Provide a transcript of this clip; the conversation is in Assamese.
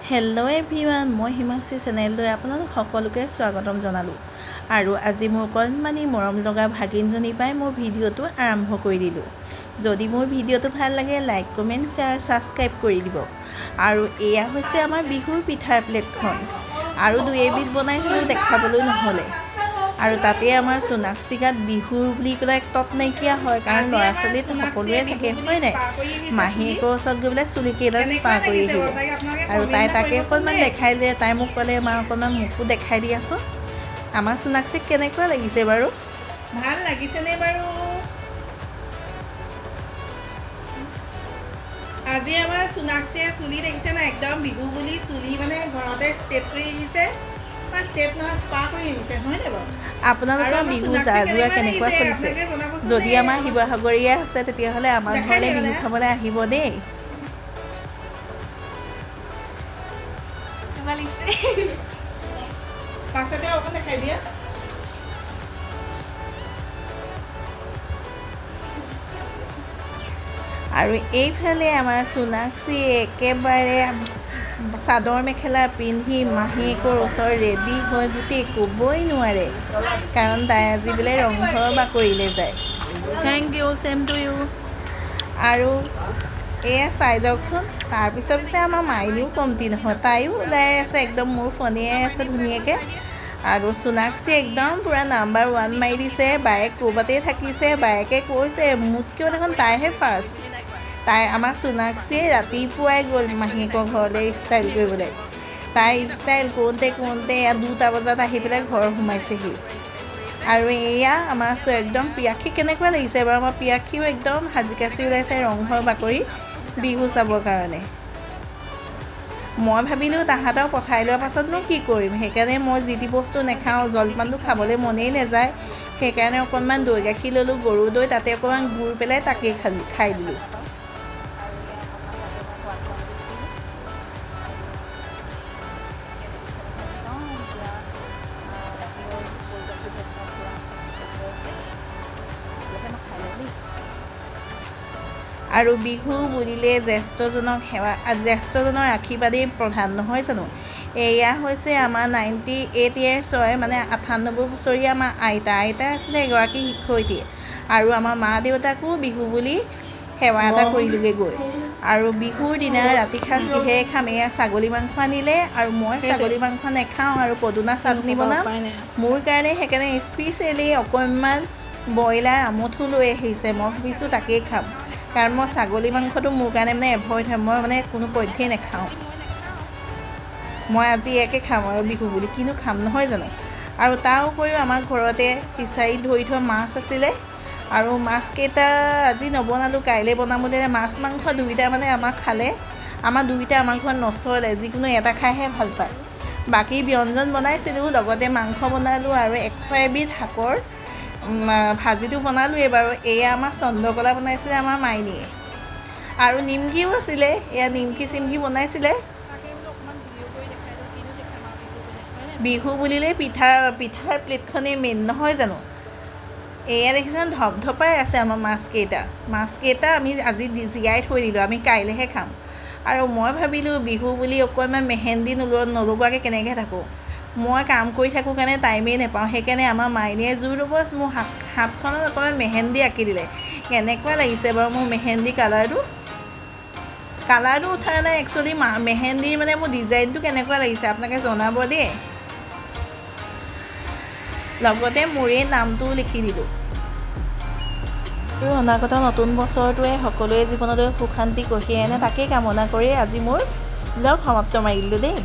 হেল্ল' এভৰিৱান, মই হিমাশ্ৰী চেনেললৈ আপোনালোক সকলোকে স্বাগতম জনালোঁ। আৰু আজি মোৰ কণমানি মৰম লগা ভাগিনজনী পাই মোৰ ভিডিঅ'টো আৰম্ভ কৰি দিলোঁ। যদি মোৰ ভিডিঅ'টো ভাল লাগে লাইক কমেণ্ট শ্বেয়াৰ ছাবস্ক্ৰাইব কৰি দিব। আৰু এয়া হৈছে আমাৰ বিহুৰ পিঠাৰ প্লেটখন। আৰু দুই এবিধ বনাইছিলোঁ, দেখাবলৈ নহ'লে। আৰু তাতে আমাৰ সোণাক্ষী গাত বিহু বুলি ক'লে তত নাইকিয়া হয়, কাৰণ ল'ৰা ছোৱালী সকলোৱে থাকে, হয় নাই? মাহীয়েকৰ ওচৰত গৈ পেলাই চুলিকেইডাল স্পা কৰি আহিব। আৰু তাই তাকে অকণমান দেখাই দিলে। তাই মোক ক'লে, মা অকণমান মোকো দেখাই দিয়াচোন, আমাৰ সোণাক্ষীক কেনেকুৱা লাগিছে বাৰু? ভাল লাগিছেনে বাৰু? আজি আমাৰ সোণাক্ষীয়ে চুলি দেখিছে না, একদম বিহু বুলি চুলি মানে ঘৰতে ষ্টেট কৰি আহিছে। ষ্টেট নহয়, স্পা কৰি আহিছে, হয়নে বাৰু? আপোনালোকৰ বিহু যা-যোগাৰ কেনেকুৱা চলিছে? যদি আমাৰ শিৱসাগৰীয়া আছে তেতিয়াহ'লে আমাৰ ঘৰলৈ বিহু খাবলৈ আহিব দেই। পাছতে অকণ দেখাই দিয়া। আৰু এইফালে আমাৰ সোণাক্ষী একেবাৰে চাদৰ মেখেলা পিন্ধি মাহীয়েকৰ ওচৰত ৰেডি হৈ গোটেই ক'বই নোৱাৰে, কাৰণ তাই আজি বোলে ৰংঘৰ বাকৰিলৈ যায়। Thank you, same to you. আৰু এয়া চাই যাওকচোন। তাৰপিছত পিছে আমাৰ মাইনীও কমতি নহয়, তাইও ওলাই আছে, একদম মোৰ ফনিয়াই আছে ধুনীয়াকৈ। আৰু সোণাক্ষী একদম পূৰা নাম্বাৰ 1 মাৰি দিছে। বায়েক ক'ৰবাতেই থাকিছে, বায়েকে কৈছে মোতকৈও দেখোন তাইহে ফাৰ্ষ্ট। তাই আমাৰ সোণাক্ষীয়ে ৰাতিপুৱাই গ'ল মাহীয়েকৰ ঘৰলৈ ষ্টাইল কৰিবলৈ। তাই ষ্টাইল কৰোঁতে 2টা বজাত আহি পেলাই ঘৰ সোমাইছেহি। আৰু এয়া আমাৰ একদম পিয়াক্ষী কেনেকুৱা লাগিছে বাৰু? আমাৰ পিয়াক্ষীও একদম সাজি কাচি ওলাইছে ৰংঘৰ বাকৰি বিহু চাবৰ কাৰণে। মই ভাবিলোঁ তাহাঁতক পঠাই লোৱাৰ পাছতনো কি কৰিম, সেইকাৰণে মই যি টি বস্তু নাখাওঁ, জলপানটো খাবলৈ মনেই নাযায়। সেইকাৰণে অকণমান দৈ গাখীৰ ল'লোঁ, গৰু দৈ, তাতে অকণমান গুড় পেলাই তাকেই খাই দিলোঁ। আৰু বিহু বুলিলে জ্যেষ্ঠজনৰ আশীৰ্বাদেই প্ৰধান, নহয় জানো? এয়া হৈছে আমাৰ 98 ইয়াৰ্ছ হয়, মানে 98 বছৰীয়া আমাৰ আইতা আছিলে এগৰাকী শিক্ষয়িত্ৰী। আৰু আমাৰ মা দেউতাকো বিহু বুলি সেৱা এটা কৰিলোগৈ গৈ। আৰু বিহুৰ দিনা ৰাতি সাঁজ কিহেৰে খাম? এয়া ছাগলী মাংস আনিলে, আৰু মই ছাগলী মাংস নাখাওঁ আৰু পদুনা চাটনি বনাম মোৰ কাৰণে। সেইকাৰণে স্পেচিয়েলি অকণমান ব্ৰইলাৰ আমঠু লৈ আহিছে। মই ভাবিছোঁ তাকেই খাম, কাৰণ মই ছাগলী মাংসটো মোৰ কাৰণে মানে এভইড হয়, মই মানে কোনো পধ্যেই নাখাওঁ। মই আজি এয়াকে খাম আৰু বিহু বুলি কিনো খাম, নহয় জানো? আৰু তাৰ উপৰিও আমাৰ ঘৰতে ফিচাৰীত ধৰি থোৱা মাছ আছিলে, আৰু মাছকেইটা আজি নবনালোঁ, কাইলৈ বনাম বুলি। মাছ মাংস দুয়োটা মানে আমাক খালে, আমাৰ দুয়োটা আমাৰ ঘৰত নচলে, যিকোনো এটা খাইহে ভাল পায়। বাকী ব্যঞ্জন বনাইছিলোঁ, লগতে মাংস বনালোঁ, আৰু 100 এবিধ শাকৰ ভাজিটো বনালোঁৱেই বাৰু। এয়া আমাৰ চন্দ্ৰকলা বনাইছিলে আমাৰ মাইনীয়ে, আৰু নিমকিও আছিলে। এয়া নিমকি চিমকি বনাইছিলে। বিহু বুলিলে পিঠাৰ প্লেটখনেই মেইন, নহয় জানো? এয়া দেখিছেনে ধপধপাই আছে আমাৰ মাছকেইটা আমি আজি জীয়াই থৈ দিলোঁ, আমি কাইলৈহে খাম। আৰু মই ভাবিলোঁ বিহু বুলি অকণমান মেহেন্দি নলগোৱাকৈ কেনেকৈ থাকোঁ। মই কাম কৰি থাকোঁ কাৰণে টাইমেই নাপাওঁ, সেইকাৰণে আমাৰ মাইনীয়ে জোৰ জবৰদস্তি মোৰ হাতখনত অকণমান মেহেন্দি আঁকি দিলে। কেনেকুৱা লাগিছে বাৰু মোৰ মেহেন্দি কালাৰটো উঠা নাই একচুৱেলি। মেহেন্দিৰ মানে মোৰ ডিজাইনটো কেনেকুৱা লাগিছে আপোনালোকে জনাব দেই। লগতে মোৰেই নামটোও লিখি দিলোঁ। আৰু অনাগত নতুন বছৰটোৱে সকলোৰে জীৱনলৈ সুখ শান্তি কঢ়িয়াই আনে, তাকেই কামনা কৰি আজি মোৰ ব্লগ সমাপ্ত মাৰি দিলোঁ দেই।